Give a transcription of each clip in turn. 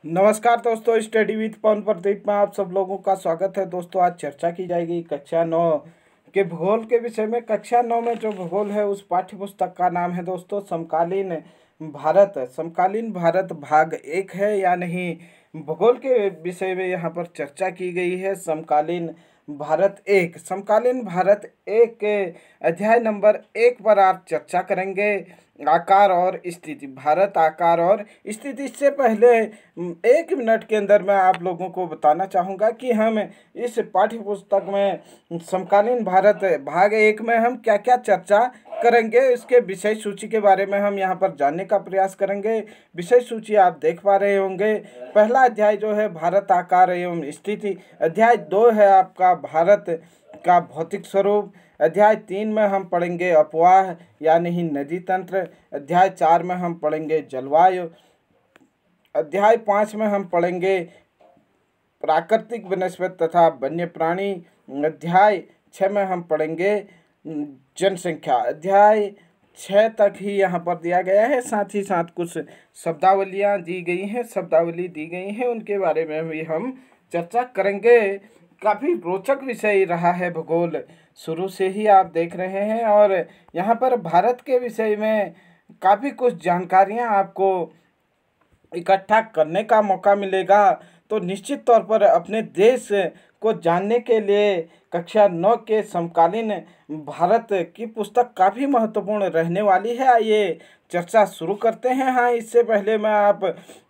नमस्कार दोस्तों, study with पवन प्रदीप में आप सब लोगों का स्वागत है। दोस्तों, आज चर्चा की जाएगी कक्षा 9 के भूगोल के विषय में। कक्षा 9 में जो भूगोल है उस पाठ्य पुस्तक का नाम है दोस्तों समकालीन भारत। समकालीन भारत भाग 1 है या नहीं, भूगोल के विषय में यहाँ पर चर्चा की गई है। समकालीन भारत 1 के अध्याय नंबर 1 पर आज चर्चा करेंगे। आकार और स्थिति, भारत आकार और स्थिति। इससे पहले 1 मिनट के अंदर मैं आप लोगों को बताना चाहूँगा कि हम इस पाठ्य पुस्तक में समकालीन भारत भाग 1 में हम क्या क्या चर्चा करेंगे, इसके विषय सूची के बारे में हम यहाँ पर जानने का प्रयास करेंगे। विषय सूची आप देख पा रहे होंगे। पहला अध्याय जो है भारत आकार एवं स्थिति। अध्याय 2 है आपका भारत का भौतिक स्वरूप। अध्याय 3 में हम पढ़ेंगे अपवाह यानी नदी तंत्र। अध्याय 4 में हम पढ़ेंगे जलवायु। अध्याय 5 में हम पढ़ेंगे प्राकृतिक वनस्पति तथा वन्य प्राणी। अध्याय 6 में हम पढ़ेंगे जनसंख्या। अध्याय 6 तक ही यहाँ पर दिया गया है। साथ ही साथ कुछ शब्दावलियाँ दी गई हैं, उनके बारे में भी हम चर्चा करेंगे। काफ़ी रोचक विषय रहा है भूगोल, शुरू से ही आप देख रहे हैं। और यहाँ पर भारत के विषय में काफ़ी कुछ जानकारियाँ आपको इकट्ठा करने का मौका मिलेगा। तो निश्चित तौर पर अपने देश को जानने के लिए कक्षा 9 के समकालीन भारत की पुस्तक काफ़ी महत्वपूर्ण रहने वाली है। आइए चर्चा शुरू करते हैं। हाँ, इससे पहले मैं आप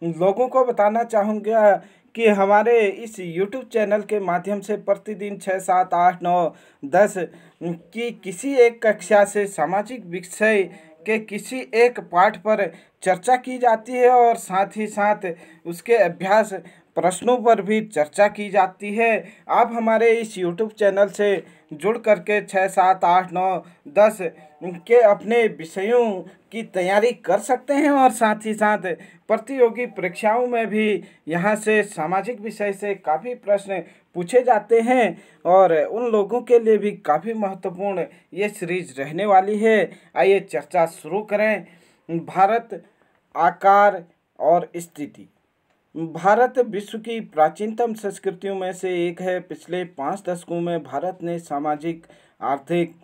लोगों को बताना चाहूँगा कि हमारे इस YouTube चैनल के माध्यम से प्रतिदिन 6, 7, 8, 9, 10 की किसी एक कक्षा से सामाजिक विषय के किसी एक पाठ पर चर्चा की जाती है और साथ ही साथ उसके अभ्यास प्रश्नों पर भी चर्चा की जाती है। आप हमारे इस YouTube चैनल से जुड़ करके 6, 7, 8, 9, 10 के अपने विषयों की तैयारी कर सकते हैं और साथ ही साथ प्रतियोगी परीक्षाओं में भी यहाँ से सामाजिक विषय से काफ़ी प्रश्न पूछे जाते हैं और उन लोगों के लिए भी काफ़ी महत्वपूर्ण ये सीरीज रहने वाली है। आइए चर्चा शुरू करें। भारत आकार और स्थिति। भारत विश्व की प्राचीनतम संस्कृतियों में से एक है। पिछले 5 दशकों में भारत ने सामाजिक आर्थिक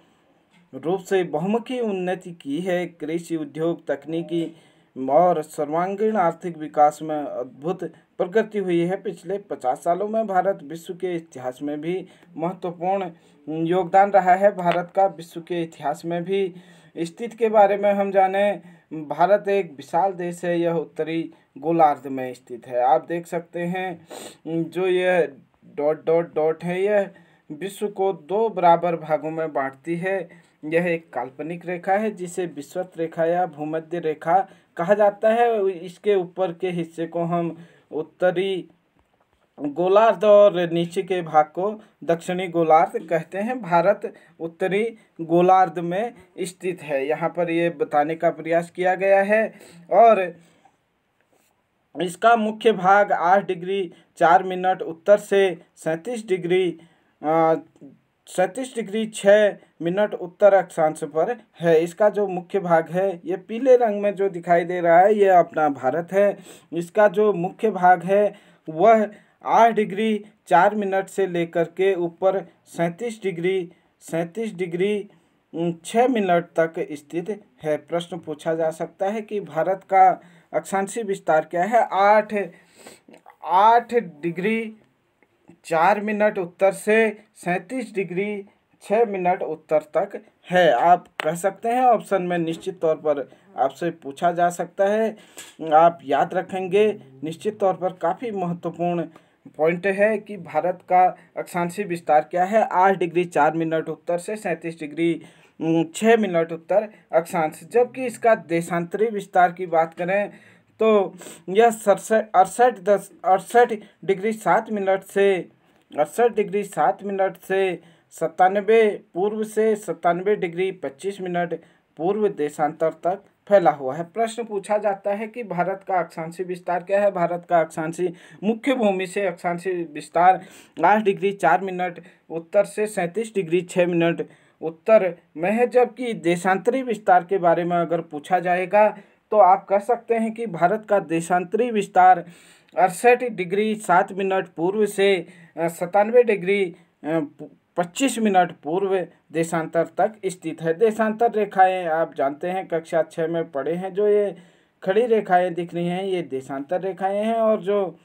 रूप से बहुमुखी उन्नति की है। कृषि, उद्योग, तकनीकी और सर्वांगीण आर्थिक विकास में अद्भुत प्रगति हुई है। पिछले 50 सालों में भारत विश्व के इतिहास में भी महत्वपूर्ण योगदान रहा है। भारत का विश्व के इतिहास में भी। स्थिति के बारे में हम जाने, भारत एक विशाल देश है। यह उत्तरी गोलार्ध में स्थित है। आप देख सकते हैं जो यह डॉट डॉट डॉट है, यह विश्व को 2 बराबर भागों में बांटती है। यह एक काल्पनिक रेखा है जिसे विषुवत रेखा या भूमध्य रेखा कहा जाता है। इसके ऊपर के हिस्से को हम उत्तरी गोलार्ध और नीचे के भाग को दक्षिणी गोलार्ध कहते हैं। भारत उत्तरी गोलार्ध में स्थित है, यहाँ पर ये बताने का प्रयास किया गया है। और इसका मुख्य भाग 8 डिग्री 4 मिनट उत्तर से 37 डिग्री 6 मिनट उत्तर अक्षांश पर है। इसका जो मुख्य भाग है, ये पीले रंग में जो दिखाई दे रहा है, ये अपना भारत है। इसका जो मुख्य भाग है वह 8 डिग्री 4 मिनट से लेकर के ऊपर 37 डिग्री 6 मिनट तक स्थित है। प्रश्न पूछा जा सकता है कि भारत का अक्षांशीय विस्तार क्या है। 8 डिग्री 4 मिनट उत्तर से 37 डिग्री 6 मिनट उत्तर तक है। आप कह सकते हैं ऑप्शन में निश्चित तौर पर आपसे पूछा जा सकता है, आप याद रखेंगे। निश्चित तौर पर काफ़ी महत्वपूर्ण पॉइंट है कि भारत का अक्षांशीय विस्तार क्या है। 8 डिग्री 4 मिनट उत्तर से 37 डिग्री 6 मिनट उत्तर अक्षांश। जबकि इसका देशांतरी विस्तार की बात करें तो यह 68 डिग्री 7 मिनट से 97 पूर्व से 97 डिग्री 25 मिनट पूर्व देशांतर तक फैला हुआ है। प्रश्न पूछा जाता है कि भारत का अक्षांशीय विस्तार क्या है। भारत का अक्षांशीय मुख्य भूमि से अक्षांशीय विस्तार 8 डिग्री 4 मिनट उत्तर से 37 डिग्री 6 मिनट उत्तर में है। जबकि देशांतरी विस्तार के बारे में अगर पूछा जाएगा तो आप कह सकते हैं कि भारत का देशांतरी विस्तार 68 डिग्री 7 मिनट पूर्व से 97 डिग्री 25 मिनट पूर्व देशांतर तक स्थित है। देशांतर रेखाएं आप जानते हैं, कक्षा 6 में पढ़े हैं, जो ये खड़ी रेखाएं दिख रही हैं ये देशांतर रेखाएं हैं, और जो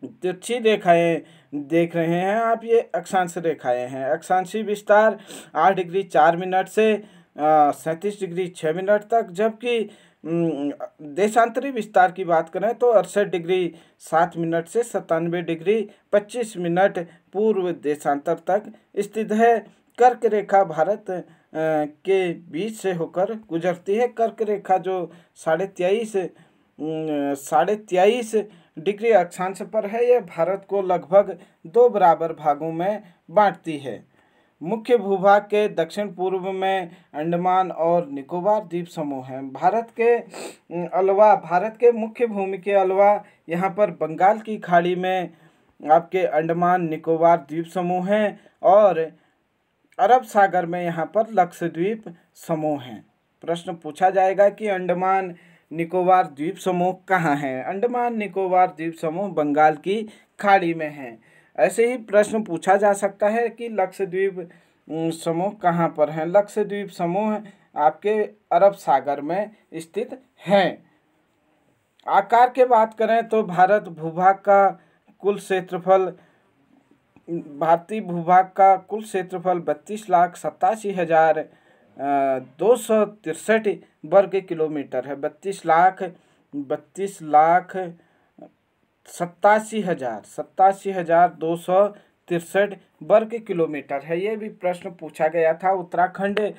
तिरछी रेखाएं देख रहे हैं आप ये अक्षांश रेखाएं हैं। अक्षांशीय विस्तार 8 डिग्री 4 मिनट से 37 डिग्री 6 मिनट तक, जबकि देशांतरी विस्तार की बात करें तो 68 डिग्री 7 मिनट से 97 डिग्री 25 मिनट पूर्व देशांतर तक स्थित है। कर्क रेखा भारत के बीच से होकर गुजरती है। कर्क रेखा जो 23.5 डिग्री अक्षांश पर है, यह भारत को लगभग 2 बराबर भागों में बांटती है। मुख्य भूभाग के दक्षिण पूर्व में अंडमान और निकोबार द्वीप समूह हैं। भारत के मुख्य भूमि के अलावा यहाँ पर बंगाल की खाड़ी में आपके अंडमान निकोबार द्वीप समूह हैं, और अरब सागर में यहाँ पर लक्षद्वीप समूह हैं। प्रश्न पूछा जाएगा कि अंडमान निकोबार द्वीप समूह कहाँ हैं? अंडमान निकोबार द्वीप समूह बंगाल की खाड़ी में हैं। ऐसे ही प्रश्न पूछा जा सकता है कि लक्षद्वीप समूह कहाँ पर हैं? लक्षद्वीप समूह आपके अरब सागर में स्थित हैं। आकार के बात करें तो भारतीय भूभाग का कुल क्षेत्रफल 32,87,263 वर्ग किलोमीटर है। 32,87,263 वर्ग किलोमीटर है। ये भी प्रश्न पूछा गया था। उत्तराखंड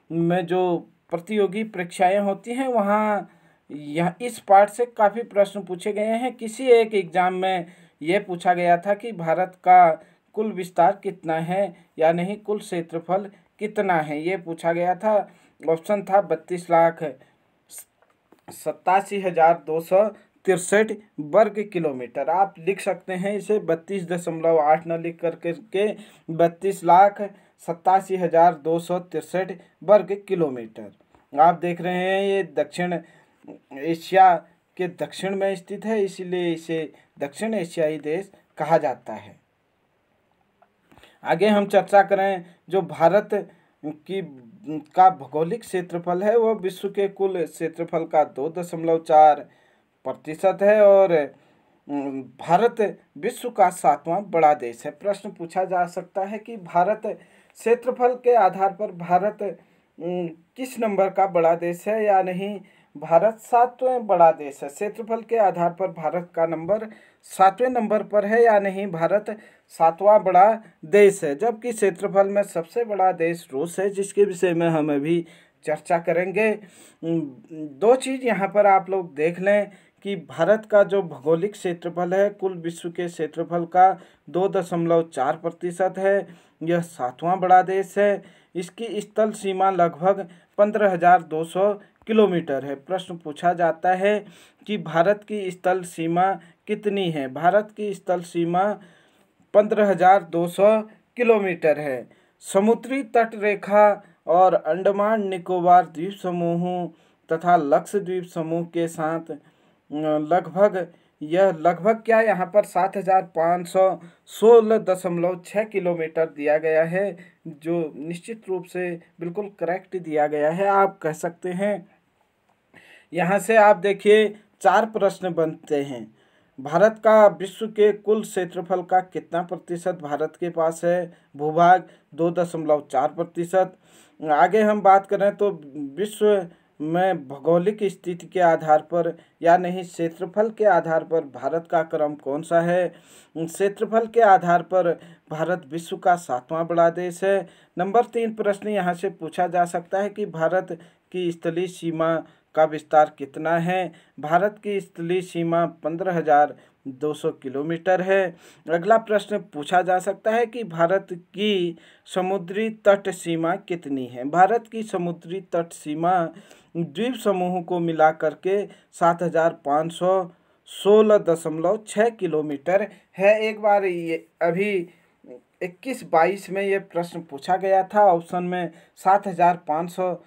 में जो प्रतियोगी परीक्षाएं होती हैं वहाँ यह इस पार्ट से काफ़ी प्रश्न पूछे गए हैं। किसी एक एग्जाम में ये पूछा गया था कि भारत का कुल विस्तार कितना है या नहीं, कुल क्षेत्रफल कितना है, ये पूछा गया था। ऑप्शन था 32,87,263 वर्ग किलोमीटर। आप लिख सकते हैं इसे 32.8 न लिख करके 32,87,263 वर्ग किलोमीटर। आप देख रहे हैं ये दक्षिण एशिया के दक्षिण में स्थित है, इसीलिए इसे दक्षिण एशियाई देश कहा जाता है। आगे हम चर्चा करें, जो भारत का भौगोलिक क्षेत्रफल है वह विश्व के कुल क्षेत्रफल का 2.4% है, और भारत विश्व का 7वां बड़ा देश है। प्रश्न पूछा जा सकता है कि भारत क्षेत्रफल के आधार पर भारत किस नंबर का बड़ा देश है या नहीं। भारत 7वें बड़ा देश है। क्षेत्रफल के आधार पर भारत का नंबर 7वें नंबर पर है या नहीं। भारत 7वां बड़ा देश है, जबकि क्षेत्रफल में सबसे बड़ा देश रूस है, जिसके विषय में हम अभी चर्चा करेंगे। 2 चीज़ यहाँ पर आप लोग देख लें कि भारत का जो भौगोलिक क्षेत्रफल है कुल विश्व के क्षेत्रफल का 2.4% है। यह 7वां बड़ा देश है। इसकी स्थल सीमा लगभग 15,200 किलोमीटर है। प्रश्न पूछा जाता है कि भारत की स्थल सीमा कितनी है। भारत की स्थल सीमा 15,200 किलोमीटर है। समुद्री तट रेखा और अंडमान निकोबार द्वीप समूहों तथा लक्षद्वीप समूह के साथ लगभग क्या यहाँ पर 7,516.6 किलोमीटर दिया गया है, जो निश्चित रूप से बिल्कुल करेक्ट दिया गया है, आप कह सकते हैं। यहाँ से आप देखिए 4 प्रश्न बनते हैं। भारत का विश्व के कुल क्षेत्रफल का कितना प्रतिशत भारत के पास है। भूभाग 2.4%। आगे हम बात करें तो विश्व में भौगोलिक स्थिति के आधार पर या नहीं क्षेत्रफल के आधार पर भारत का क्रम कौन सा है। क्षेत्रफल के आधार पर भारत विश्व का 7वां बड़ा देश है। नंबर 3 प्रश्न यहाँ से पूछा जा सकता है कि भारत की स्थलीय सीमा का विस्तार कितना है। भारत की स्थलीय सीमा 15,200 किलोमीटर है। अगला प्रश्न पूछा जा सकता है कि भारत की समुद्री तट सीमा कितनी है। भारत की समुद्री तट सीमा द्वीप समूहों को मिला करके 7,516.6 किलोमीटर है। एक बार ये अभी 21-22 में ये प्रश्न पूछा गया था। ऑप्शन में 7,500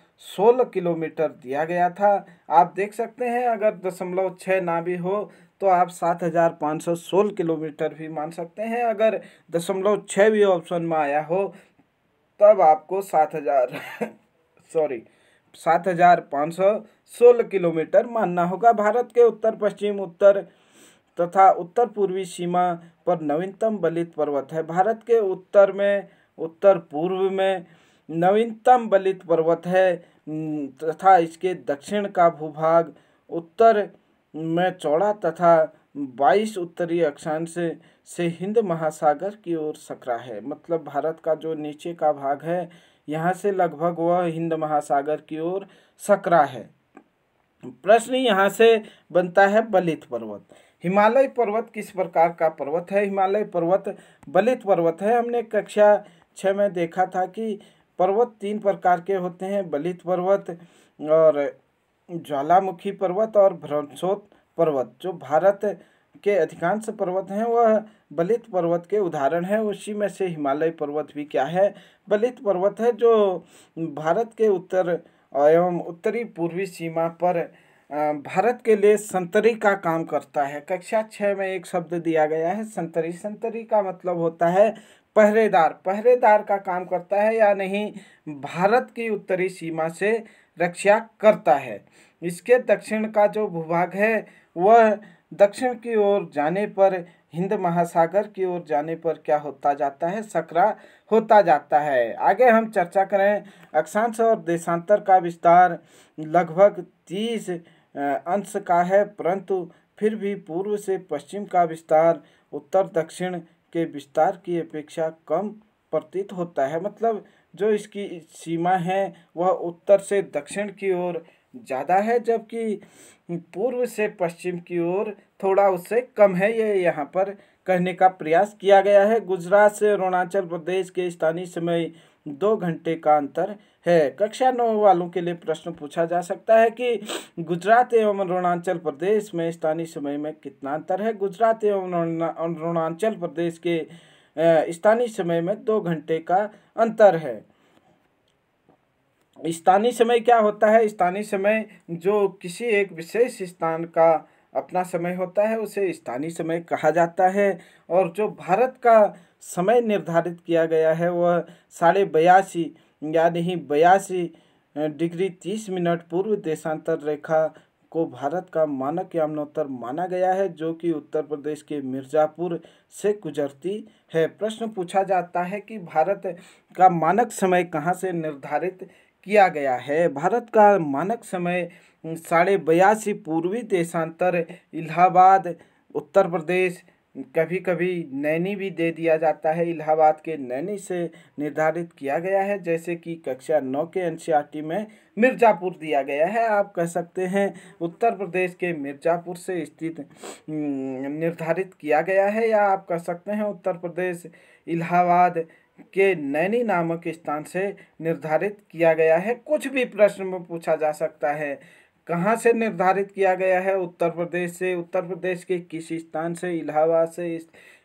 किलोमीटर दिया गया था। आप देख सकते हैं, अगर 0.6 ना भी हो तो आप 7,516 किलोमीटर भी मान सकते हैं। अगर 0.6 भी ऑप्शन में आया हो तब आपको 7,000 सॉरी 7,516 किलोमीटर मानना होगा। भारत के उत्तर पश्चिम, उत्तर तथा उत्तर पूर्वी सीमा पर नवीनतम बलित पर्वत है। भारत के उत्तर में, उत्तर पूर्व में नवीनतम बलित पर्वत है तथा इसके दक्षिण का भूभाग उत्तर में चौड़ा तथा 22 उत्तरी अक्षांश से हिंद महासागर की ओर सकरा है। मतलब भारत का जो नीचे का भाग है यहाँ से लगभग वह हिंद महासागर की ओर सकरा है। प्रश्न यहाँ से बनता है बलित पर्वत। हिमालय पर्वत किस प्रकार का पर्वत है? हिमालय पर्वत बलित पर्वत है। हमने कक्षा 6 में देखा था कि पर्वत 3 प्रकार के होते हैं, बलित पर्वत और ज्वालामुखी पर्वत और भ्रंशोत पर्वत। जो भारत के अधिकांश पर्वत हैं वह बलित पर्वत के उदाहरण हैं। उसी में से हिमालय पर्वत भी क्या है? बलित पर्वत है, जो भारत के उत्तर एवं उत्तरी पूर्वी सीमा पर भारत के लिए संतरी का काम करता है। कक्षा 6 में एक शब्द दिया गया है संतरी। संतरी का मतलब होता है पहरेदार। पहरेदार का काम करता है या नहीं, भारत की उत्तरी सीमा से रक्षा करता है। इसके दक्षिण का जो भूभाग है वह दक्षिण की ओर जाने पर, हिंद महासागर की ओर जाने पर क्या होता जाता है? सकरा होता जाता है। आगे हम चर्चा करें, अक्षांश और देशांतर का विस्तार लगभग 30 अंश का है, परंतु फिर भी पूर्व से पश्चिम का विस्तार उत्तर दक्षिण के विस्तार की अपेक्षा कम प्रतीत होता है। मतलब जो इसकी सीमा है वह उत्तर से दक्षिण की ओर ज़्यादा है, जबकि पूर्व से पश्चिम की ओर थोड़ा उससे कम है। ये यहाँ पर कहने का प्रयास किया गया है। गुजरात से अरुणाचल प्रदेश के स्थानीय समय 2 घंटे का अंतर है। कक्षा 9 वालों के लिए प्रश्न पूछा जा सकता है कि गुजरात एवं अरुणाचल प्रदेश में स्थानीय समय में कितना अंतर है? गुजरात एवं अरुणाचल प्रदेश के स्थानीय समय में 2 घंटे का अंतर है। स्थानीय समय क्या होता है? स्थानीय समय जो किसी एक विशेष स्थान का अपना समय होता है उसे स्थानीय समय कहा जाता है। और जो भारत का समय निर्धारित किया गया है वह 82.5 यानी 82°30' पूर्व देशांतर रेखा को भारत का मानक यामनोत्तर माना गया है, जो कि उत्तर प्रदेश के मिर्ज़ापुर से गुजरती है। प्रश्न पूछा जाता है कि भारत का मानक समय कहाँ से निर्धारित किया गया है? भारत का मानक समय 82.5 पूर्वी देशांतर इलाहाबाद उत्तर प्रदेश, कभी कभी नैनी भी दे दिया जाता है, इलाहाबाद के नैनी से निर्धारित किया गया है। जैसे कि कक्षा 9 के एनसीईआरटी में मिर्ज़ापुर दिया गया है। आप कह सकते हैं उत्तर प्रदेश के मिर्ज़ापुर से स्थित निर्धारित किया गया है, या आप कह सकते हैं उत्तर प्रदेश इलाहाबाद के नैनी नामक स्थान से निर्धारित किया गया है। कुछ भी प्रश्न में पूछा जा सकता है। कहाँ से निर्धारित किया गया है? उत्तर प्रदेश से। उत्तर प्रदेश के किस स्थान से? इलाहाबाद से।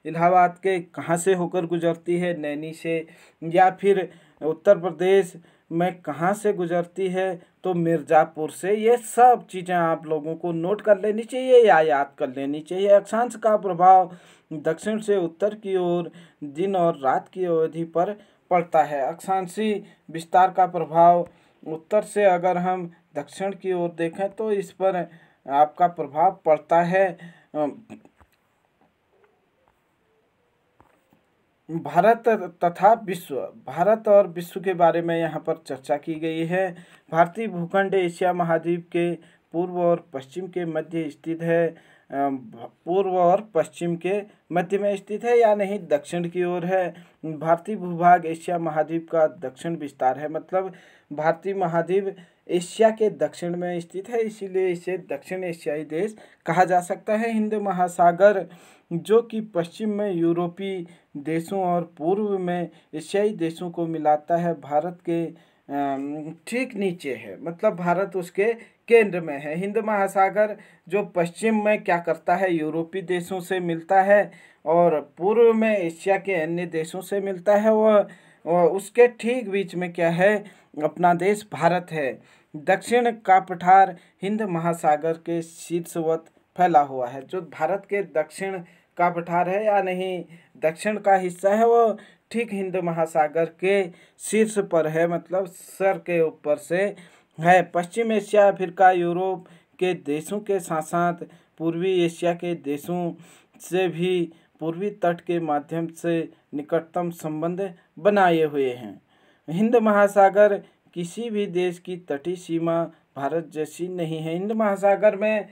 इलाहाबाद के कहाँ से होकर गुजरती है? नैनी से। या फिर उत्तर प्रदेश में कहाँ से गुजरती है? तो मिर्ज़ापुर से। ये सब चीज़ें आप लोगों को नोट कर लेनी चाहिए या याद कर लेनी चाहिए। अक्षांश का प्रभाव दक्षिण से उत्तर की ओर दिन और रात की अवधि पर पड़ता है। अक्षांशी विस्तार का प्रभाव उत्तर से अगर हम दक्षिण की ओर देखें तो इस पर आपका प्रभाव पड़ता है। भारत तथा विश्व, भारत और विश्व के बारे में यहाँ पर चर्चा की गई है। भारतीय भूखंड एशिया महाद्वीप के पूर्व और पश्चिम के मध्य स्थित है। पूर्व और पश्चिम के मध्य में स्थित है या नहीं, दक्षिण की ओर है। भारतीय भूभाग एशिया महाद्वीप का दक्षिण विस्तार है। मतलब भारतीय महाद्वीप एशिया के दक्षिण में स्थित है, इसीलिए इसे दक्षिण एशियाई देश कहा जा सकता है। हिंद महासागर जो कि पश्चिम में यूरोपीय देशों और पूर्व में एशियाई देशों को मिलाता है, भारत के ठीक नीचे है। मतलब भारत उसके केंद्र में है। हिंद महासागर जो पश्चिम में क्या करता है? यूरोपीय देशों से मिलता है और पूर्व में एशिया के अन्य देशों से मिलता है। वह और उसके ठीक बीच में क्या है, अपना देश भारत है। दक्षिण का पठार हिंद महासागर के शीर्षवत फैला हुआ है। जो भारत के दक्षिण का पठार है या नहीं, दक्षिण का हिस्सा है, वो ठीक हिंद महासागर के शीर्ष पर है, मतलब सर के ऊपर से है। पश्चिम एशिया, अफ्रीका, यूरोप के देशों के साथ साथ पूर्वी एशिया के देशों से भी पूर्वी तट के माध्यम से निकटतम संबंध बनाए हुए हैं। हिंद महासागर किसी भी देश की तटीय सीमा भारत जैसी नहीं है। हिंद महासागर में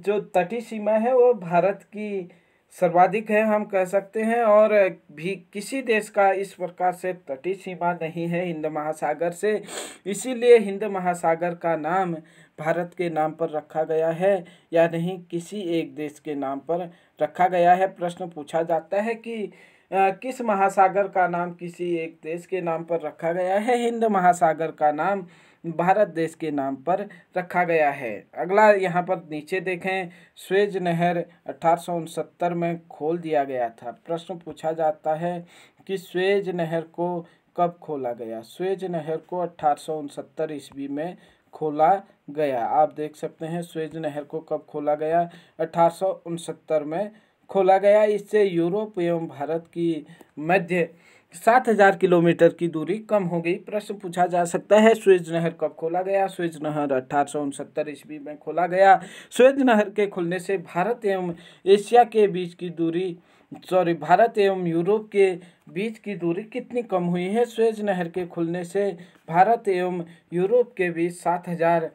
जो तटीय सीमा है वो भारत की सर्वाधिक है, हम कह सकते हैं। और भी किसी देश का इस प्रकार से तटीय सीमा नहीं है हिंद महासागर से, इसीलिए हिंद महासागर का नाम भारत के नाम पर रखा गया है या नहीं किसी एक देश के नाम पर रखा गया है। प्रश्न पूछा जाता है कि किस महासागर का नाम किसी एक देश के नाम पर रखा गया है। हिंद महासागर का नाम भारत देश के नाम पर रखा गया है। अगला यहाँ पर नीचे देखें, स्वेज नहर 1869 में खोल दिया गया था। प्रश्न पूछा जाता है कि स्वेज नहर को कब खोला गया। स्वेज नहर को 1869 ईस्वी में खोला गया। आप देख सकते हैं स्वेज नहर को कब खोला गया, 1869 में खोला गया। इससे यूरोप एवं भारत की मध्य 7000 किलोमीटर की दूरी कम हो गई। प्रश्न पूछा जा सकता है स्वेज नहर कब खोला गया। स्वेज नहर 1869 ईस्वी में खोला गया। स्वेज नहर के खुलने से भारत एवं एशिया के बीच की दूरी भारत एवं यूरोप के बीच की दूरी कितनी कम हुई है। स्वेज नहर के खुलने से भारत एवं यूरोप के बीच 7000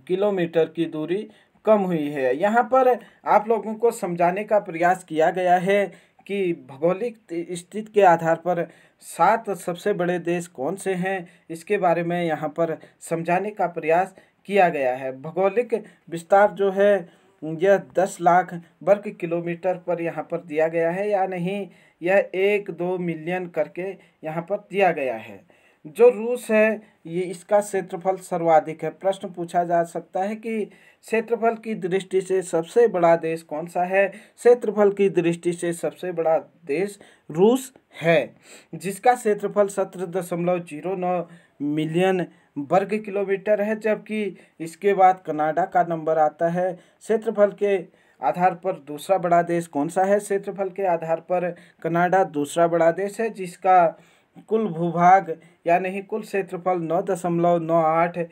किलोमीटर की दूरी कम हुई है। यहाँ पर आप लोगों को समझाने का प्रयास किया गया है कि भौगोलिक स्थिति के आधार पर 7 सबसे बड़े देश कौन से हैं, इसके बारे में यहाँ पर समझाने का प्रयास किया गया है। भौगोलिक विस्तार जो है यह 10 लाख वर्ग किलोमीटर पर यहाँ पर दिया गया है या नहीं, यह 1-2 मिलियन करके यहाँ पर दिया गया है। जो रूस है ये इसका क्षेत्रफल सर्वाधिक है। प्रश्न पूछा जा सकता है कि क्षेत्रफल की दृष्टि से सबसे बड़ा देश कौन सा है। क्षेत्रफल की दृष्टि से सबसे बड़ा देश रूस है, जिसका क्षेत्रफल 17.09 मिलियन वर्ग किलोमीटर है। जबकि इसके बाद कनाडा का नंबर आता है। क्षेत्रफल के आधार पर दूसरा बड़ा देश कौन सा है। क्षेत्रफल के आधार पर कनाडा दूसरा बड़ा देश है, जिसका कुल भूभाग यानी कुल क्षेत्रफल 9.98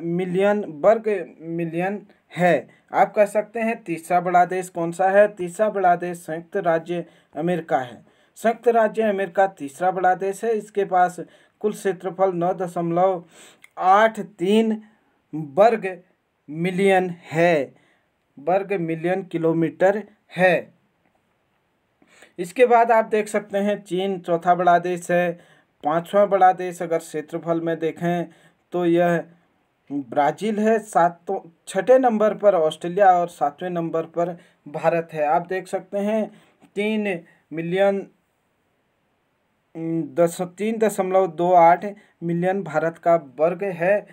मिलियन वर्ग मिलियन है। आप कह सकते हैं तीसरा बड़ा देश कौन सा है। तीसरा बड़ा देश संयुक्त राज्य अमेरिका है। संयुक्त राज्य अमेरिका तीसरा बड़ा देश है। इसके पास कुल क्षेत्रफल 9.83 वर्ग मिलियन है, वर्ग मिलियन किलोमीटर है। इसके बाद आप देख सकते हैं चीन चौथा बड़ा देश है। पांचवा बड़ा देश अगर क्षेत्रफल में देखें तो यह ब्राज़ील है। छठे नंबर पर ऑस्ट्रेलिया और 7वें नंबर पर भारत है। आप देख सकते हैं 3.28 मिलियन भारत का वर्ग है,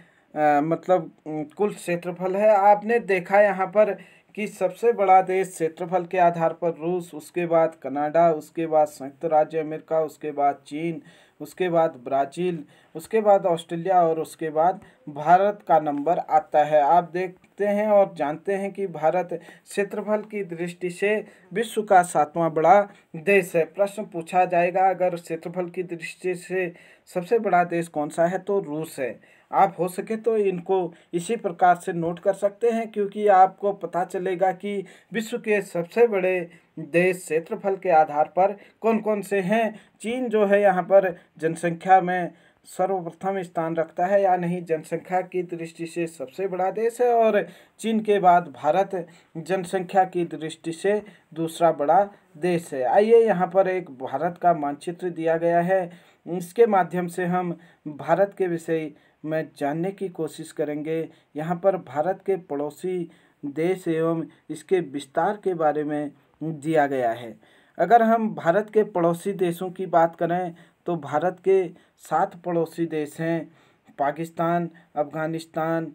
मतलब कुल क्षेत्रफल है। आपने देखा यहाँ पर कि सबसे बड़ा देश क्षेत्रफल के आधार पर रूस, उसके बाद कनाडा, उसके बाद संयुक्त राज्य अमेरिका, उसके बाद चीन, उसके बाद ब्राज़ील, उसके बाद ऑस्ट्रेलिया और उसके बाद भारत का नंबर आता है। आप देखते हैं और जानते हैं कि भारत क्षेत्रफल की दृष्टि से विश्व का 7वां बड़ा देश है। प्रश्न पूछा जाएगा अगर क्षेत्रफल की दृष्टि से सबसे बड़ा देश कौन सा है तो रूस है। आप हो सके तो इनको इसी प्रकार से नोट कर सकते हैं, क्योंकि आपको पता चलेगा कि विश्व के सबसे बड़े देश क्षेत्रफल के आधार पर कौन कौन से हैं। चीन जो है यहाँ पर जनसंख्या में सर्वप्रथम स्थान रखता है या नहीं, जनसंख्या की दृष्टि से सबसे बड़ा देश है। और चीन के बाद भारत जनसंख्या की दृष्टि से दूसरा बड़ा देश है। आइए यहाँ पर एक भारत का मानचित्र दिया गया है, इसके माध्यम से हम भारत के विषय में जानने की कोशिश करेंगे। यहाँ पर भारत के पड़ोसी देश एवं इसके विस्तार के बारे में दिया गया है। अगर हम भारत के पड़ोसी देशों की बात करें तो भारत के 7 पड़ोसी देश हैं। पाकिस्तान, अफगानिस्तान,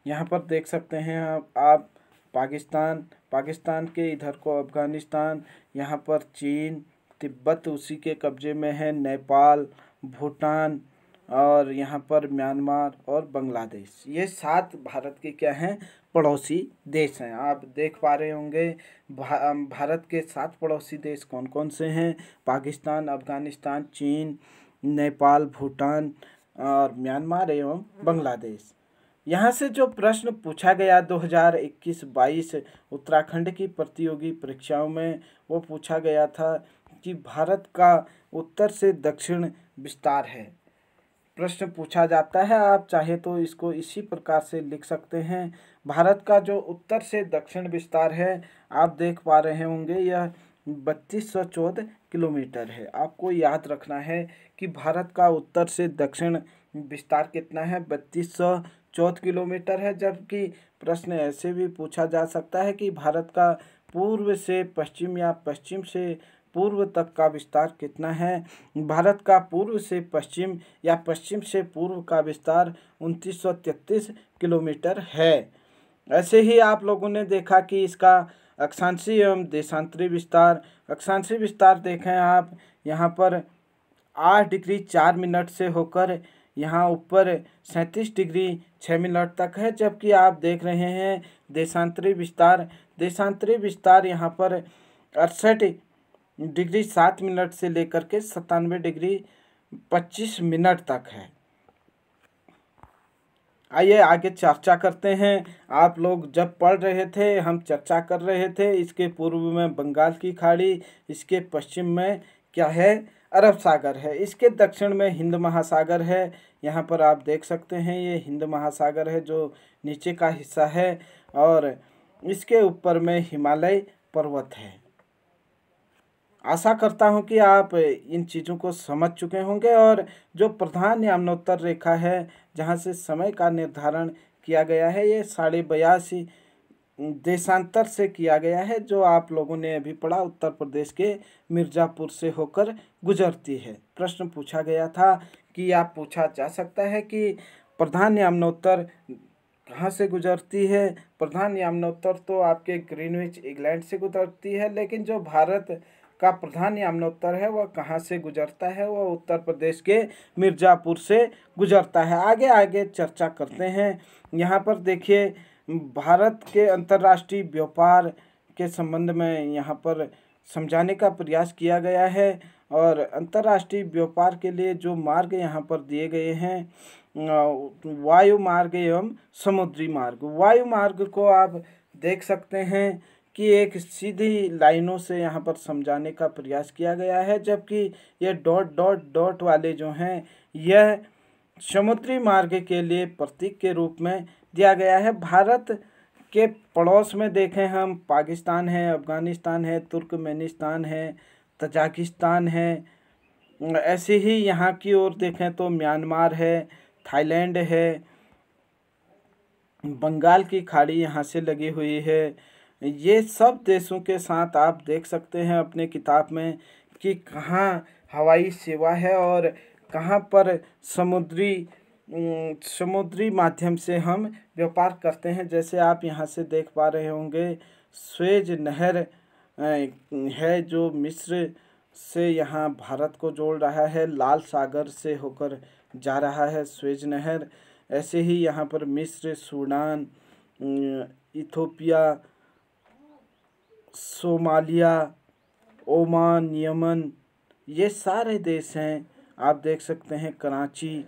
यहाँ पर देख सकते हैं आप पाकिस्तान के इधर को अफगानिस्तान, यहाँ पर चीन, तिब्बत उसी के कब्जे में है, नेपाल, भूटान और यहाँ पर म्यांमार और बांग्लादेश। ये 7 भारत के क्या हैं, पड़ोसी देश हैं। आप देख पा रहे होंगे भारत के 7 पड़ोसी देश कौन कौन से हैं। पाकिस्तान, अफगानिस्तान, चीन, नेपाल, भूटान और म्यांमार एवं बांग्लादेश। यहाँ से जो प्रश्न पूछा गया 2021-22 उत्तराखंड की प्रतियोगी परीक्षाओं में, वो पूछा गया था कि भारत का उत्तर से दक्षिण विस्तार है। प्रश्न पूछा जाता है, आप चाहे तो इसको इसी प्रकार से लिख सकते हैं। भारत का जो उत्तर से दक्षिण विस्तार है, आप देख पा रहे होंगे, यह 3214 किलोमीटर है। आपको याद रखना है कि भारत का उत्तर से दक्षिण विस्तार कितना है, 3214 किलोमीटर है। जबकि प्रश्न ऐसे भी पूछा जा सकता है कि भारत का पूर्व से पश्चिम या पश्चिम से पूर्व तक का विस्तार कितना है। भारत का पूर्व से पश्चिम या पश्चिम से पूर्व का विस्तार 2933 किलोमीटर है। ऐसे ही आप लोगों ने देखा कि इसका अक्षांशीय एवं देशांतरी विस्तार, अक्षांशीय विस्तार देखें आप, यहाँ पर 8 डिग्री 4 मिनट से होकर यहाँ ऊपर 37 डिग्री 6 मिनट तक है। जबकि आप देख रहे हैं देशांतरी विस्तार, देशांतरी विस्तार यहाँ पर 68 डिग्री 7 मिनट से लेकर के 97 डिग्री 25 मिनट तक है। आइए आगे चर्चा करते हैं। आप लोग जब पढ़ रहे थे, हम चर्चा कर रहे थे, इसके पूर्व में बंगाल की खाड़ी, इसके पश्चिम में क्या है, अरब सागर है, इसके दक्षिण में हिंद महासागर है। यहाँ पर आप देख सकते हैं ये हिंद महासागर है जो नीचे का हिस्सा है, और इसके ऊपर में हिमालय पर्वत है। आशा करता हूँ कि आप इन चीज़ों को समझ चुके होंगे। और जो प्रधान याम्नोत्तर रेखा है जहाँ से समय का निर्धारण किया गया है, ये 82.5 देशांतर से किया गया है, जो आप लोगों ने अभी पढ़ा, उत्तर प्रदेश के मिर्ज़ापुर से होकर गुजरती है। प्रश्न पूछा गया था कि आप पूछा जा सकता है कि प्रधान याम्नोत्तर कहाँ से गुजरती है। प्रधान याम्नोत्तर तो आपके ग्रीनविच इंग्लैंड से गुजरती है, लेकिन जो भारत का प्रधान याम्नोत्तर है वह कहाँ से गुजरता है, वह उत्तर प्रदेश के मिर्ज़ापुर से गुजरता है। आगे आगे चर्चा करते हैं। यहाँ पर देखिए, भारत के अंतर्राष्ट्रीय व्यापार के संबंध में यहाँ पर समझाने का प्रयास किया गया है। और अंतर्राष्ट्रीय व्यापार के लिए जो मार्ग यहाँ पर दिए गए हैं, वायु मार्ग एवं समुद्री मार्ग। वायु मार्ग को आप देख सकते हैं कि एक सीधी लाइनों से यहाँ पर समझाने का प्रयास किया गया है, जबकि ये डॉट डॉट डॉट वाले जो हैं, यह समुद्री मार्ग के लिए प्रतीक के रूप में दिया गया है। भारत के पड़ोस में देखें हम, पाकिस्तान है, अफगानिस्तान है, तुर्कमेनिस्तान है, तजाकिस्तान है। ऐसे ही यहाँ की ओर देखें तो म्यांमार है, थाईलैंड है, बंगाल की खाड़ी यहाँ से लगी हुई है। ये सब देशों के साथ आप देख सकते हैं अपने किताब में कि कहाँ हवाई सेवा है और कहाँ पर समुद्री माध्यम से हम व्यापार करते हैं। जैसे आप यहाँ से देख पा रहे होंगे, स्वेज नहर है जो मिस्र से यहाँ भारत को जोड़ रहा है, लाल सागर से होकर जा रहा है स्वेज नहर। ऐसे ही यहाँ पर मिस्र, Sudan, Ethiopia, Somalia, Oman, Yemen, ये सारे देश हैं। आप देख सकते हैं कराची।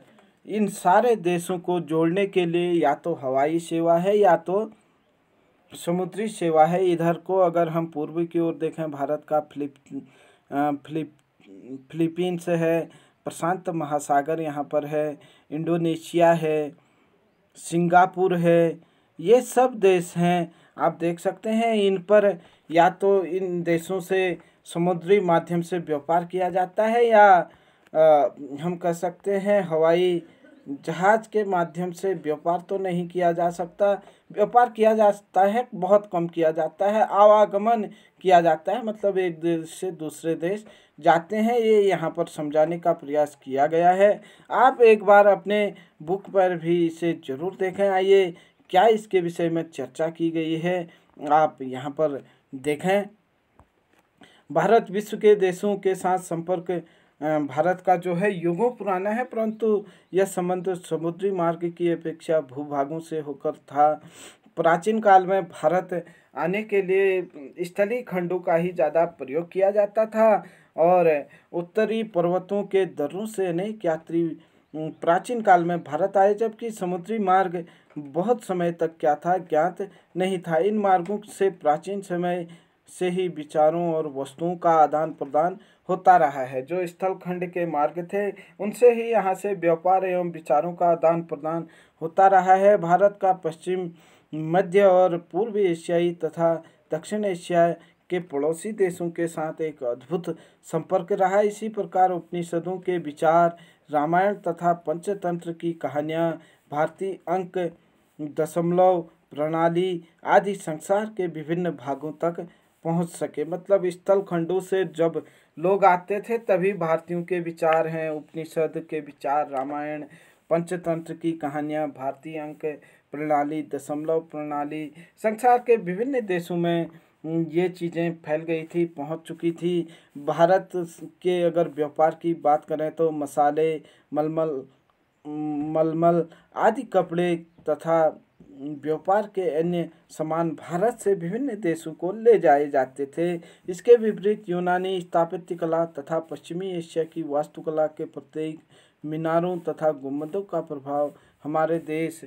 इन सारे देशों को जोड़ने के लिए या तो हवाई सेवा है या तो समुद्री सेवा है। इधर को अगर हम पूर्व की ओर देखें, भारत का फिलीपींस है, प्रशांत महासागर यहाँ पर है, इंडोनेशिया है, सिंगापुर है, ये सब देश हैं। आप देख सकते हैं इन पर या तो इन देशों से समुद्री माध्यम से व्यापार किया जाता है या हम कह सकते हैं हवाई जहाज़ के माध्यम से व्यापार तो नहीं किया जा सकता। व्यापार किया जाता है, बहुत कम किया जाता है। आवागमन किया जाता है, मतलब एक देश से दूसरे देश जाते हैं। ये यहाँ पर समझाने का प्रयास किया गया है। आप एक बार अपने बुक पर भी इसे ज़रूर देखें। आइए क्या इसके विषय में चर्चा की गई है, आप यहाँ पर देखें। भारत विश्व के देशों के साथ संपर्क भारत का जो है युगों पुराना है, परंतु यह संबंध समुद्री मार्ग की अपेक्षा भूभागों से होकर था। प्राचीन काल में भारत आने के लिए स्थलीय खंडों का ही ज़्यादा प्रयोग किया जाता था और उत्तरी पर्वतों के दर्रों से अनेक यात्री प्राचीन काल में भारत आए, जबकि समुद्री मार्ग बहुत समय तक क्या था ज्ञात नहीं था। इन मार्गों से प्राचीन समय से ही विचारों और वस्तुओं का आदान प्रदान होता रहा है। जो स्थल खंड के मार्ग थे उनसे ही यहाँ से व्यापार एवं विचारों का आदान प्रदान होता रहा है। भारत का पश्चिम, मध्य और पूर्व एशियाई तथा दक्षिण एशिया के पड़ोसी देशों के साथ एक अद्भुत संपर्क रहा। इसी प्रकार उपनिषदों के विचार, रामायण तथा पंचतंत्र की कहानियाँ, भारतीय अंक, दशमलव प्रणाली आदि संसार के विभिन्न भागों तक पहुंच सके। मतलब स्थल खंडों से जब लोग आते थे तभी भारतीयों के विचार हैं, उपनिषद के विचार, रामायण, पंचतंत्र की कहानियाँ, भारतीय अंक प्रणाली, दशमलव प्रणाली संसार के विभिन्न देशों में ये चीज़ें फैल गई थी, पहुंच चुकी थी। भारत के अगर व्यापार की बात करें तो मसाले, मलमल आदि कपड़े तथा व्यापार के अन्य सामान भारत से विभिन्न देशों को ले जाए जाते थे। इसके विपरीत यूनानी स्थापत्य कला तथा पश्चिमी एशिया की वास्तुकला के प्रतीक मीनारों तथा गुंबदों का प्रभाव हमारे देश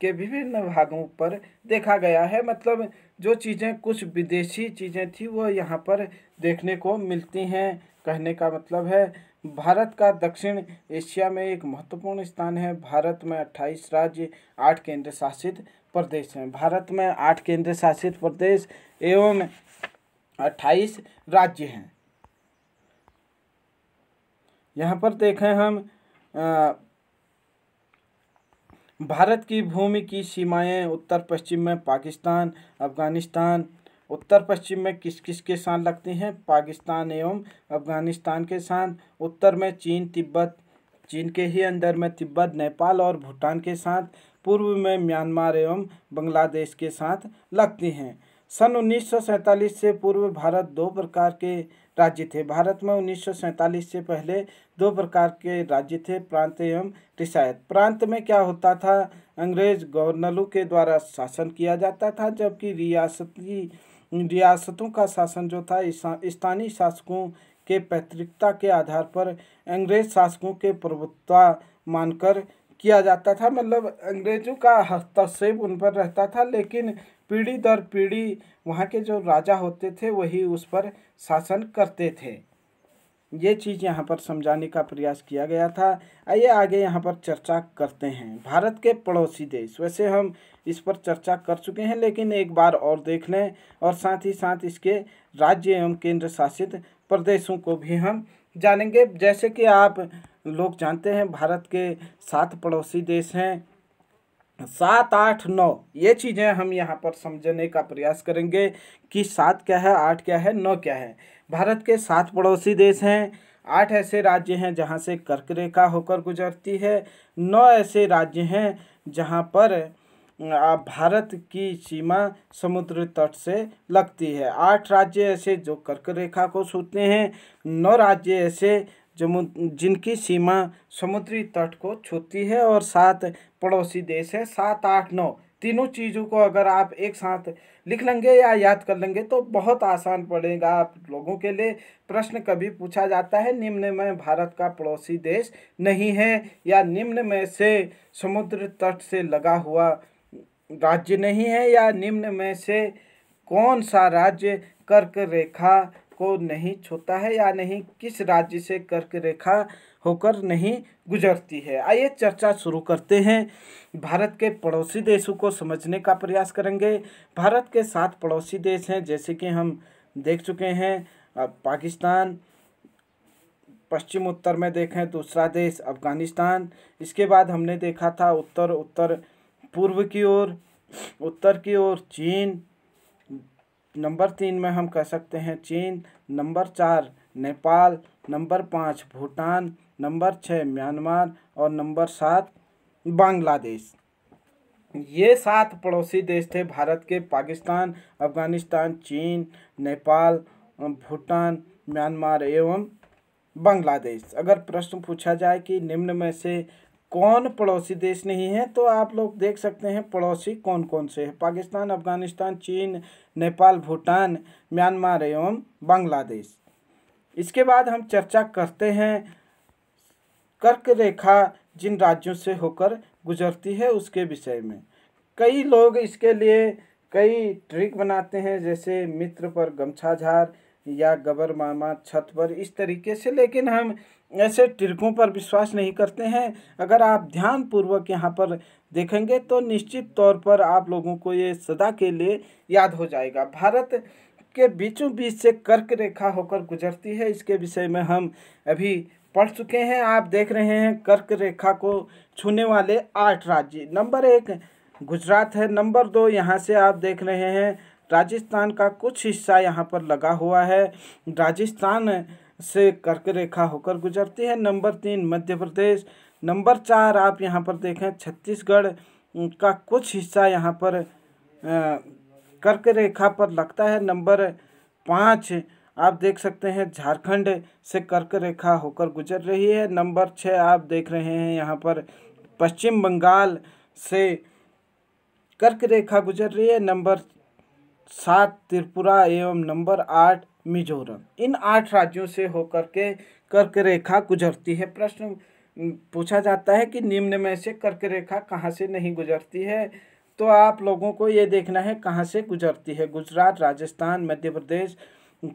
के विभिन्न भागों पर देखा गया है। मतलब जो चीज़ें कुछ विदेशी चीज़ें थी वो यहाँ पर देखने को मिलती हैं। कहने का मतलब है भारत का दक्षिण एशिया में एक महत्वपूर्ण स्थान है। भारत में 28 राज्य, 8 केंद्र शासित प्रदेश हैं। भारत में 8 केंद्र शासित प्रदेश एवं 28 राज्य हैं। यहाँ पर देखें हम भारत की भूमि की सीमाएं उत्तर पश्चिम में पाकिस्तान, अफगानिस्तान, उत्तर पश्चिम में किस किस के साथ लगती हैं? पाकिस्तान एवं अफगानिस्तान के साथ। उत्तर में चीन, तिब्बत, चीन के ही अंदर में तिब्बत, नेपाल और भूटान के साथ। पूर्व में म्यांमार एवं बांग्लादेश के साथ लगती हैं। सन 1947 से पूर्व भारत दो प्रकार के राज्य थे। भारत में 1947 से पहले दो प्रकार के राज्य थे, प्रांत एवं रियासत। प्रांत में क्या होता था? अंग्रेज गवर्नरों के द्वारा शासन किया जाता था, जबकि रियासतों का शासन जो था स्थानीय शासकों के पैतृकता के आधार पर अंग्रेज शासकों के प्रभुत्व मानकर किया जाता था। मतलब अंग्रेजों का हस्तक्षेप उन पर रहता था, लेकिन पीढ़ी दर पीढ़ी वहाँ के जो राजा होते थे वही उस पर शासन करते थे। ये चीज़ यहाँ पर समझाने का प्रयास किया गया था। आइए आगे यहाँ पर चर्चा करते हैं भारत के पड़ोसी देश। वैसे हम इस पर चर्चा कर चुके हैं, लेकिन एक बार और देख लें और साथ ही साथ इसके राज्य एवं केंद्र शासित प्रदेशों को भी हम जानेंगे। जैसे कि आप लोग जानते हैं भारत के 7 पड़ोसी देश हैं, 7, 8, 9। ये चीज़ें हम यहाँ पर समझने का प्रयास करेंगे कि 7 क्या है, 8 क्या है, 9 क्या है। भारत के 7 पड़ोसी देश हैं, 8 ऐसे राज्य हैं जहाँ से कर्क रेखा होकर गुजरती है, 9 ऐसे राज्य हैं जहाँ पर भारत की सीमा समुद्र तट से लगती है। 8 राज्य ऐसे जो कर्क रेखा को छूते हैं, 9 राज्य ऐसे जिनकी सीमा समुद्री तट को छूती है, और 7 पड़ोसी देश है। 7, 8, 9 तीनों चीज़ों को अगर आप एक साथ लिख लेंगे या याद कर लेंगे तो बहुत आसान पड़ेगा आप लोगों के लिए। प्रश्न कभी पूछा जाता है निम्न में भारत का पड़ोसी देश नहीं है, या निम्न में से समुद्र तट से लगा हुआ राज्य नहीं है, या निम्न में से कौन सा राज्य कर्क रेखा को नहीं छूता है, या नहीं किस राज्य से कर्क रेखा होकर नहीं गुजरती है। आइए चर्चा शुरू करते हैं। भारत के पड़ोसी देशों को समझने का प्रयास करेंगे। भारत के 7 पड़ोसी देश हैं, जैसे कि हम देख चुके हैं। पाकिस्तान, पश्चिम उत्तर में देखें दूसरा देश अफगानिस्तान। इसके बाद हमने देखा था उत्तर पूर्व की ओर, उत्तर की ओर चीन। नंबर 3 में हम कह सकते हैं चीन, number 4 Nepal, number 5 Bhutan, number 6 Myanmar और नंबर 7 बांग्लादेश। ये 7 पड़ोसी देश थे भारत के। पाकिस्तान, अफगानिस्तान, चीन, नेपाल भूटान, म्यांमार एवं बांग्लादेश। अगर प्रश्न पूछा जाए कि निम्न में से कौन पड़ोसी देश नहीं है, तो आप लोग देख सकते हैं पड़ोसी कौन कौन से हैं। पाकिस्तान, अफगानिस्तान, चीन, नेपाल, भूटान, म्यांमार एवं बांग्लादेश। इसके बाद हम चर्चा करते हैं कर्क रेखा जिन राज्यों से होकर गुजरती है उसके विषय में। कई लोग इसके लिए कई ट्रिक बनाते हैं, जैसे मित्र पर गमछा झार या गबर मामा छत पर, इस तरीके से, लेकिन हम ऐसे ट्रिकों पर विश्वास नहीं करते हैं। अगर आप ध्यानपूर्वक यहाँ पर देखेंगे तो निश्चित तौर पर आप लोगों को ये सदा के लिए याद हो जाएगा। भारत के बीचों बीच से कर्क रेखा होकर गुजरती है, इसके विषय में हम अभी पढ़ चुके हैं। आप देख रहे हैं कर्क रेखा को छूने वाले 8 राज्य। नंबर 1 गुजरात है। नंबर 2 यहाँ से आप देख रहे हैं राजस्थान का कुछ हिस्सा यहाँ पर लगा हुआ है, राजस्थान से कर्क रेखा होकर गुजरती है। नंबर 3 मध्य प्रदेश। नंबर 4 आप यहाँ पर देखें छत्तीसगढ़ का कुछ हिस्सा यहाँ पर कर्क रेखा पर लगता है। नंबर 5 आप देख सकते हैं झारखंड से कर्क रेखा होकर गुजर रही है। नंबर 6 आप देख रहे हैं यहाँ पर पश्चिम बंगाल से कर्क रेखा गुजर रही है। नंबर 7 त्रिपुरा एवं नंबर 8 मिजोरम। इन 8 राज्यों से होकर के कर्क रेखा गुजरती है। प्रश्न पूछा जाता है कि निम्न में से कर्क रेखा कहाँ से नहीं गुजरती है, तो आप लोगों को ये देखना है कहाँ से गुजरती है। गुजरात, राजस्थान, मध्य प्रदेश,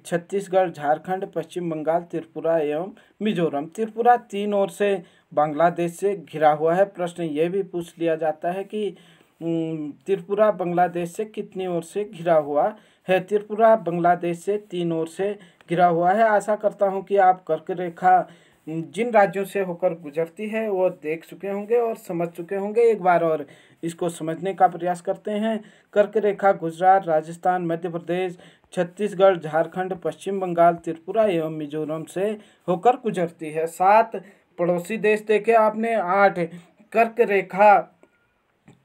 छत्तीसगढ़, झारखंड, पश्चिम बंगाल, त्रिपुरा एवं मिजोरम। त्रिपुरा 3 ओर से बांग्लादेश से घिरा हुआ है। प्रश्न ये भी पूछ लिया जाता है कि त्रिपुरा बांग्लादेश से कितनी ओर से घिरा हुआ है। त्रिपुरा बांग्लादेश से 3 ओर से घिरा हुआ है। आशा करता हूँ कि आप कर्क रेखा जिन राज्यों से होकर गुजरती है वो देख चुके होंगे और समझ चुके होंगे। एक बार और इसको समझने का प्रयास करते हैं। कर्क रेखा गुजरात, राजस्थान, मध्य प्रदेश, छत्तीसगढ़, झारखंड, पश्चिम बंगाल, त्रिपुरा एवं मिजोरम से होकर गुजरती है। 7 पड़ोसी देश देखे आपने, 8 कर्क रेखा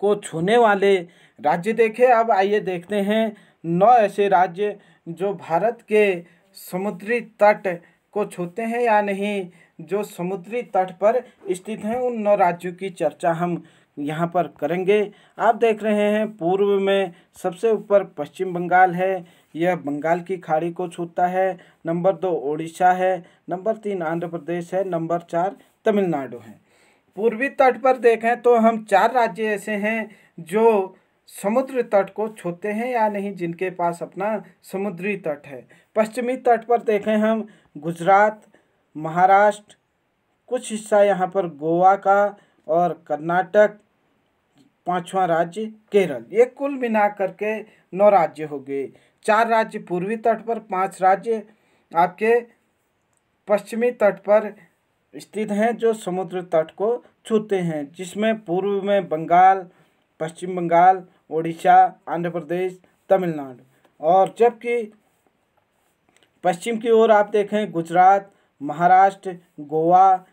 को छूने वाले राज्य देखे। अब आइए देखते हैं 9 ऐसे राज्य जो भारत के समुद्री तट को छूते हैं या नहीं, जो समुद्री तट पर स्थित हैं। उन 9 राज्यों की चर्चा हम यहाँ पर करेंगे। आप देख रहे हैं पूर्व में सबसे ऊपर पश्चिम बंगाल है, यह बंगाल की खाड़ी को छूता है। नंबर 2 उड़ीसा है। नंबर 3 आंध्र प्रदेश है। नंबर 4 तमिलनाडु है। पूर्वी तट पर देखें तो हम 4 राज्य ऐसे हैं जो समुद्र तट को छूते हैं या नहीं, जिनके पास अपना समुद्री तट है। पश्चिमी तट पर देखें हम गुजरात, महाराष्ट्र, कुछ हिस्सा यहाँ पर गोवा का और कर्नाटक, 5वां राज्य केरल। ये कुल मिला करके 9 राज्य हो गए। 4 राज्य पूर्वी तट पर, 5 राज्य आपके पश्चिमी तट पर स्थित हैं जो समुद्र तट को छूते हैं, जिसमें पूर्व में बंगाल, पश्चिम बंगाल, उड़ीसा, आंध्र प्रदेश, तमिलनाडु, और जबकि पश्चिम की ओर आप देखें गुजरात, महाराष्ट्र, गोवा,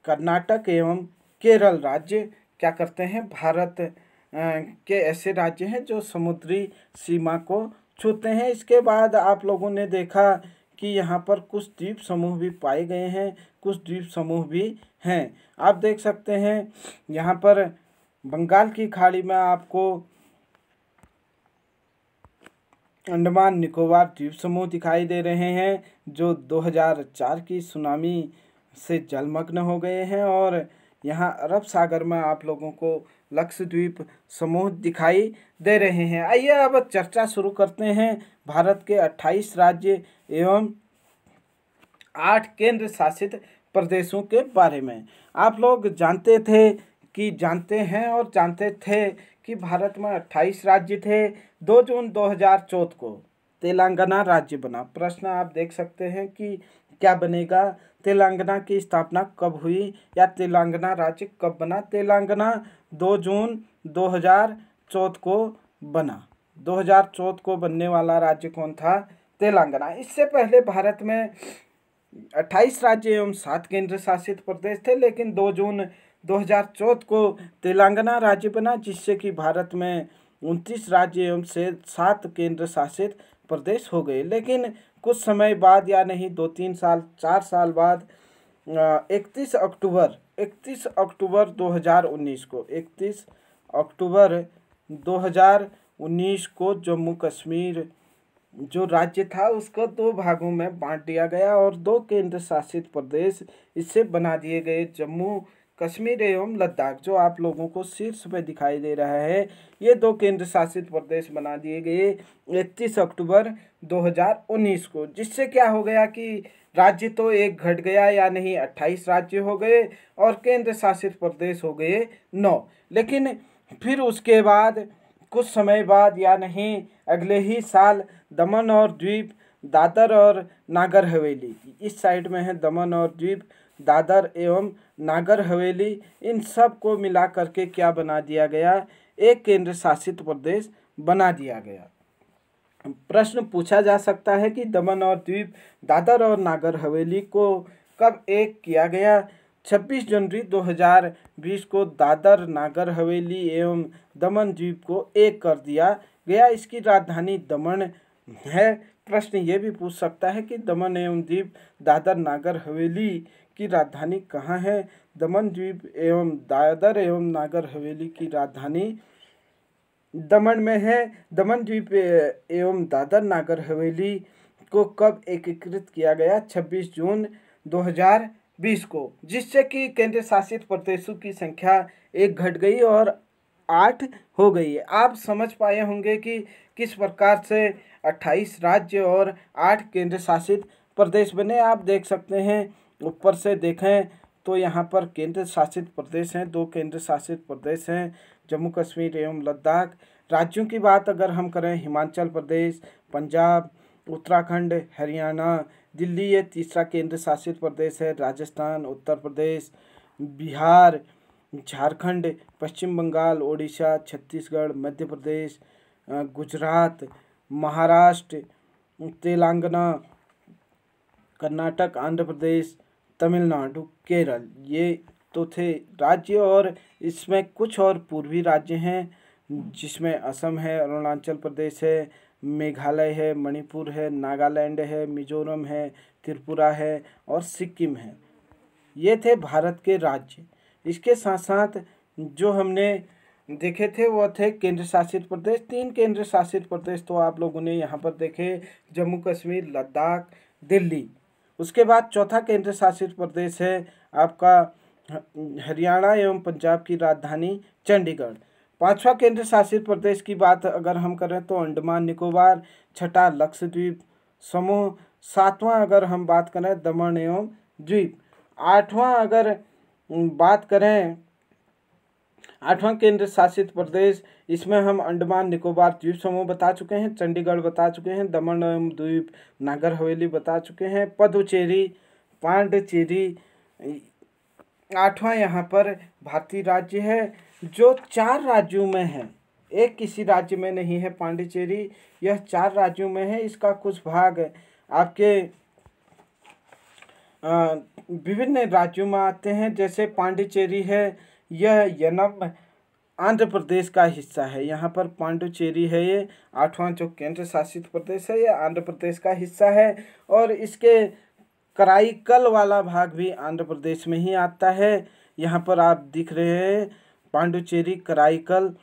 कर्नाटक एवं केरल राज्य क्या करते हैं, भारत के ऐसे राज्य हैं जो समुद्री सीमा को छूते हैं। इसके बाद आप लोगों ने देखा कि यहाँ पर कुछ द्वीप समूह भी पाए गए हैं, कुछ द्वीप समूह भी हैं। आप देख सकते हैं यहाँ पर बंगाल की खाड़ी में आपको अंडमान निकोबार द्वीप समूह दिखाई दे रहे हैं जो 2004 की सुनामी से जलमग्न हो गए हैं, और यहाँ अरब सागर में आप लोगों को लक्षद्वीप समूह दिखाई दे रहे हैं। आइए अब चर्चा शुरू करते हैं भारत के 28 राज्य एवं 8 केंद्र शासित प्रदेशों के बारे में। आप लोग जानते थे कि भारत में 28 राज्य थे। 2 जून 2014 को तेलंगाना राज्य बना। प्रश्न आप देख सकते हैं कि क्या बनेगा, तेलंगाना की स्थापना कब हुई या तेलंगाना राज्य कब बना। तेलंगाना 2 जून 2014 को बना। 2014 को बनने वाला राज्य कौन था, तेलंगाना। इससे पहले भारत में 28 राज्य एवं 7 केंद्र शासित प्रदेश थे, लेकिन 2 जून 2014 को तेलंगाना राज्य बना, जिससे कि भारत में 29 राज्य एवं से 7 केंद्र शासित प्रदेश हो गए। लेकिन कुछ समय बाद, या नहीं 2-3 साल 4 साल बाद, 31 अक्टूबर 2019 को जम्मू कश्मीर जो राज्य था उसको 2 भागों में बांट दिया गया और 2 केंद्र शासित प्रदेश इससे बना दिए गए, जम्मू कश्मीर एवं लद्दाख। जो आप लोगों को शीर्ष पे दिखाई दे रहा है, ये 2 केंद्र शासित प्रदेश बना दिए गए 31 अक्टूबर 2019 को। जिससे क्या हो गया कि राज्य तो एक घट गया, या नहीं 28 राज्य हो गए और केंद्र शासित प्रदेश हो गए 9। लेकिन फिर उसके बाद कुछ समय बाद, या नहीं अगले ही साल, दमन और द्वीप, दादर और नागर हवेली, इस साइड में है दमन और द्वीप, दादर एवं नागर हवेली, इन सब को मिला करके क्या बना दिया गया, एक केंद्र शासित प्रदेश बना दिया गया। प्रश्न पूछा जा सकता है कि दमन और द्वीप, दादर और नागर हवेली को कब एक किया गया। 26 जनवरी 2020 को दादर, नागर हवेली एवं दमन द्वीप को एक कर दिया गया। इसकी राजधानी दमन है। प्रश्न ये भी पूछ सकता है कि दमन एवं द्वीप, दादर, नागर हवेली की राजधानी कहाँ है। दमन द्वीप एवं दादर एवं नागर हवेली की राजधानी दमन में है। दमन द्वीप एवं दादर नागर हवेली को कब एकीकृत किया गया, 26 जून 2020 को, जिससे कि केंद्र शासित प्रदेशों की संख्या एक घट गई और 8 हो गई। आप समझ पाए होंगे कि किस प्रकार से 28 राज्य और 8 केंद्र शासित प्रदेश बने। आप देख सकते हैं, ऊपर से देखें तो यहाँ पर केंद्र शासित प्रदेश हैं, 2 केंद्र शासित प्रदेश हैं, जम्मू कश्मीर एवं लद्दाख। राज्यों की बात अगर हम करें, हिमाचल प्रदेश, पंजाब, उत्तराखंड, हरियाणा, दिल्ली ये तीसरा केंद्र शासित प्रदेश है, राजस्थान, उत्तर प्रदेश, बिहार, झारखंड, पश्चिम बंगाल, ओडिशा, छत्तीसगढ़, मध्य प्रदेश, गुजरात, महाराष्ट्र, तेलंगाना, कर्नाटक, आंध्र प्रदेश, तमिलनाडु, केरल, ये तो थे राज्य। और इसमें कुछ और पूर्वी राज्य हैं, जिसमें असम है, अरुणाचल प्रदेश है, मेघालय है, मणिपुर है, नागालैंड है, मिजोरम है, त्रिपुरा है और सिक्किम है। ये थे भारत के राज्य। इसके साथ साथ जो हमने देखे थे वो थे केंद्र शासित प्रदेश। 3 केंद्र शासित प्रदेश तो आप लोगों ने यहाँ पर देखे, जम्मू कश्मीर, लद्दाख, दिल्ली। उसके बाद चौथा केंद्र शासित प्रदेश है आपका हरियाणा एवं पंजाब की राजधानी चंडीगढ़। 5वां केंद्र शासित प्रदेश की बात अगर हम करें तो अंडमान निकोबार, छठा लक्षद्वीप समूह, 7वां अगर हम बात करें दमन एवं द्वीप, 8वां अगर बात करें 8वां केंद्र शासित प्रदेश, इसमें हम अंडमान निकोबार द्वीप समूह बता चुके हैं, चंडीगढ़ बता चुके हैं, दमन एवं द्वीप, नागर हवेली बता चुके हैं, पुदुचेरी, पांडिचेरी 8वां यहाँ पर भारतीय राज्य है, जो 4 राज्यों में है, एक किसी राज्य में नहीं है पांडिचेरी, यह 4 राज्यों में है। इसका कुछ भाग आपके विभिन्न राज्यों में आते हैं, जैसे पांडिचेरी है, यह यनम आंध्र प्रदेश का हिस्सा है। यहाँ पर पांडिचेरी है, ये 8वां जो केंद्र शासित प्रदेश है, ये आंध्र प्रदेश का हिस्सा है। और इसके कराईकल वाला भाग भी आंध्र प्रदेश में ही आता है। यहाँ पर आप दिख रहे हैं पांडिचेरी, कराईकल।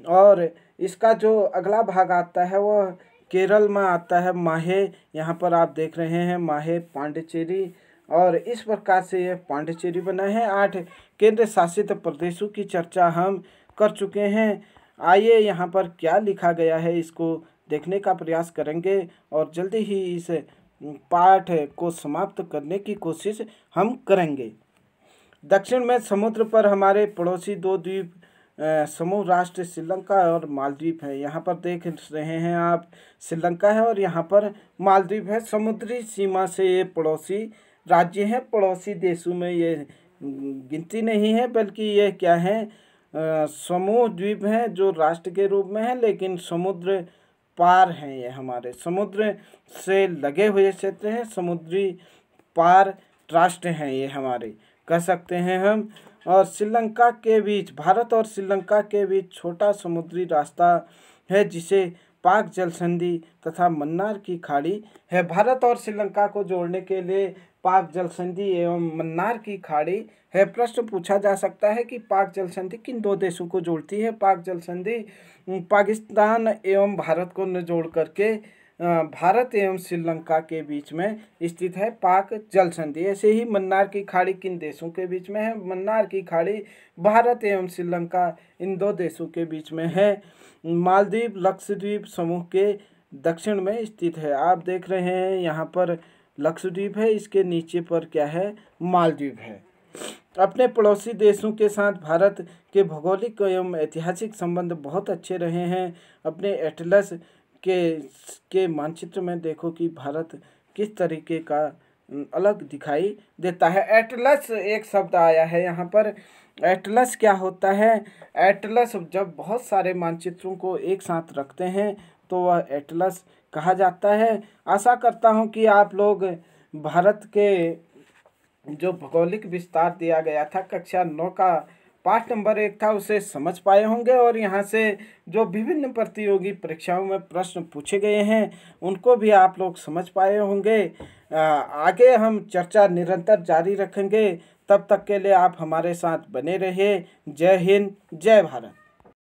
और इसका जो अगला भाग आता है वह केरल में आता है, माहे। यहाँ पर आप देख रहे हैं माहे, पांडिचेरी। और इस प्रकार से यह पांडिचेरी बना है। 8 केंद्र शासित प्रदेशों की चर्चा हम कर चुके हैं। आइए यहाँ पर क्या लिखा गया है इसको देखने का प्रयास करेंगे और जल्दी ही इस पाठ को समाप्त करने की कोशिश हम करेंगे। दक्षिण में समुद्र पर हमारे पड़ोसी 2 द्वीप समूह राष्ट्र श्रीलंका और मालदीव है। यहाँ पर देख रहे हैं आप, श्रीलंका है और यहाँ पर मालदीव है। समुद्री सीमा से ये पड़ोसी राज्य हैं। पड़ोसी देशों में ये गिनती नहीं है, बल्कि ये क्या है, समूह द्वीप हैं जो राष्ट्र के रूप में है, लेकिन समुद्र पार हैं। ये हमारे समुद्र से लगे हुए क्षेत्र हैं, समुद्री पार राष्ट्र हैं ये हमारे। कह सकते हैं हम। और श्रीलंका के बीच, भारत और श्रीलंका के बीच छोटा समुद्री रास्ता है जिसे पाक जल संधि तथा मन्नार की खाड़ी है। भारत और श्रीलंका को जोड़ने के लिए पाक जल संधि एवं मन्नार की खाड़ी है। प्रश्न पूछा जा सकता है कि पाक जल संधि किन दो देशों को जोड़ती है। पाक जल संधि पाकिस्तान एवं भारत को न जोड़ करके भारत एवं श्रीलंका के बीच में स्थित है पाक जल संधि। ऐसे ही मन्नार की खाड़ी किन देशों के बीच में है। मन्नार की खाड़ी भारत एवं श्रीलंका इन दो देशों के बीच में है। मालदीव लक्षद्वीप समूह के दक्षिण में स्थित है। आप देख रहे हैं यहाँ पर लक्षद्वीप है, इसके नीचे पर क्या है, मालदीव है। अपने पड़ोसी देशों के साथ भारत के भौगोलिक एवं ऐतिहासिक संबंध बहुत अच्छे रहे हैं। अपने एटलस के मानचित्र में देखो कि भारत किस तरीके का अलग दिखाई देता है। एटलस एक शब्द आया है यहाँ पर। एटलस क्या होता है? एटलस जब बहुत सारे मानचित्रों को एक साथ रखते हैं तो वह एटलस कहा जाता है। आशा करता हूँ कि आप लोग भारत के जो भौगोलिक विस्तार दिया गया था कक्षा 9 का पाठ नंबर 1 था उसे समझ पाए होंगे, और यहाँ से जो विभिन्न प्रतियोगी परीक्षाओं में प्रश्न पूछे गए हैं उनको भी आप लोग समझ पाए होंगे। आगे हम चर्चा निरंतर जारी रखेंगे। तब तक के लिए आप हमारे साथ बने रहिए। जय हिंद, जय भारत।